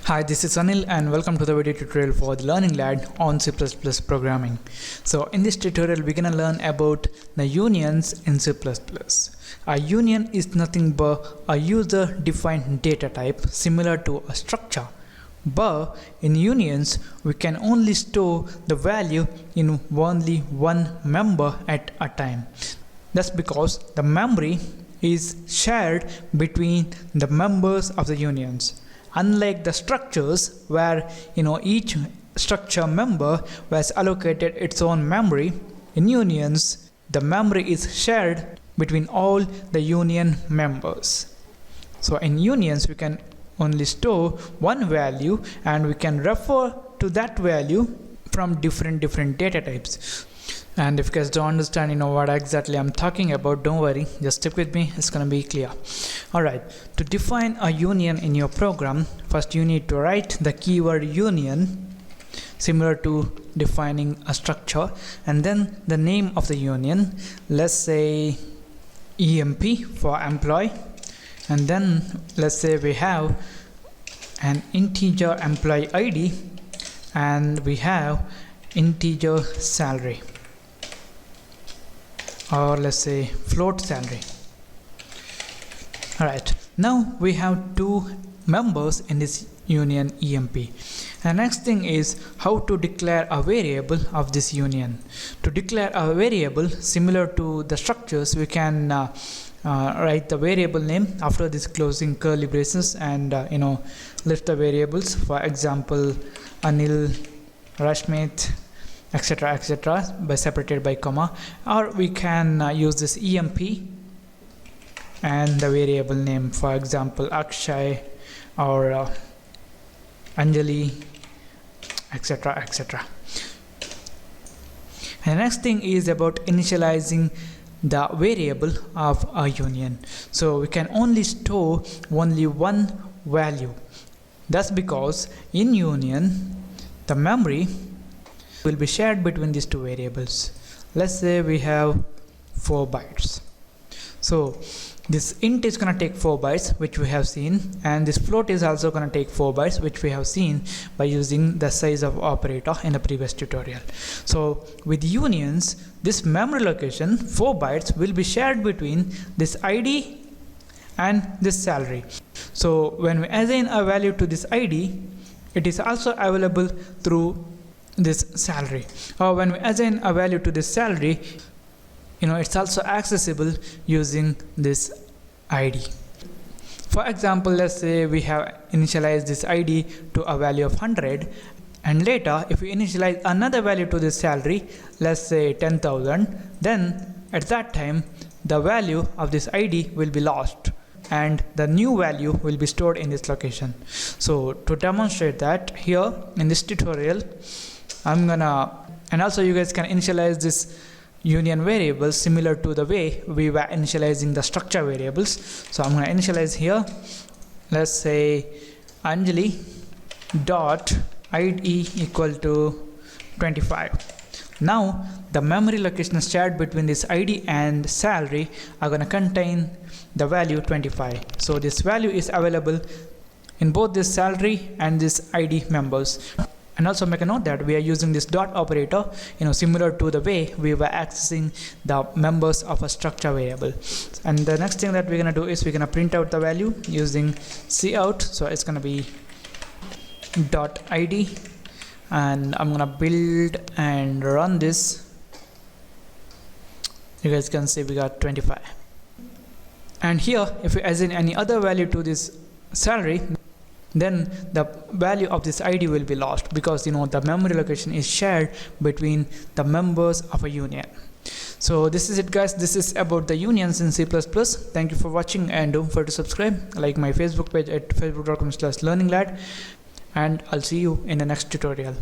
Hi, this is Anil and welcome to the video tutorial for the Learning Lad on C++ programming. So in this tutorial we're going to learn about the unions in C++. A union is nothing but a user defined data type similar to a structure. But in unions we can only store the value in only one member at a time. That's because the memory is shared between the members of the unions. Unlike the structures where each structure member was allocated its own memory, in unions the memory is shared between all the union members. So in unions we can only store one value and we can refer to that value from different data types. And if you guys don't understand what exactly I'm talking about, don't worry, just stick with me, it's gonna be clear. Alright, to define a union in your program, first you need to write the keyword union similar to defining a structure, and then the name of the union, let's say EMP for employee, and then let's say we have an integer employee ID and we have integer salary, or let's say float salary. Alright, now we have two members in this union EMP. The next thing is how to declare a variable of this union. To declare a variable similar to the structures, we can write the variable name after this closing curly braces and list the variables, for example Anil, Rashmit, etc by separated by comma, or we can use this EMP and the variable name, for example Akshay or Anjali, etc. And the next thing is about initializing the variable of a union. So we can only store only one value. That's because in union the memory will be shared between these two variables. Let's say we have 4 bytes. So this int is going to take 4 bytes, which we have seen, and this float is also going to take 4 bytes, which we have seen by using the size of operator in the previous tutorial. So with unions, this memory location 4 bytes will be shared between this ID and this salary. So when we assign a value to this ID, it is also available through this salary, or when we assign a value to this salary, it's also accessible using this ID. For example, let's say we have initialized this ID to a value of 100, and later if we initialize another value to this salary, let's say 10,000, then at that time the value of this ID will be lost and the new value will be stored in this location. So to demonstrate that, here in this tutorial and also you guys can initialize this union variable similar to the way we were initializing the structure variables. So I'm going to initialize here, let's say Anjali dot ID equal to 25. Now the memory location shared between this ID and salary are going to contain the value 25. So this value is available in both this salary and this ID members. And also make a note that we are using this dot operator similar to the way we were accessing the members of a structure variable. And the next thing that we're going to do is we're going to print out the value using cout. So it's going to be dot ID, and I'm going to build and run this. You guys can see we got 25. And here if we assign any other value to this salary, then the value of this ID will be lost because the memory location is shared between the members of a union. So this is it, guys. This is about the unions in C++. Thank you for watching, and don't forget to subscribe, like my Facebook page at facebook.com/learninglad, and I'll see you in the next tutorial.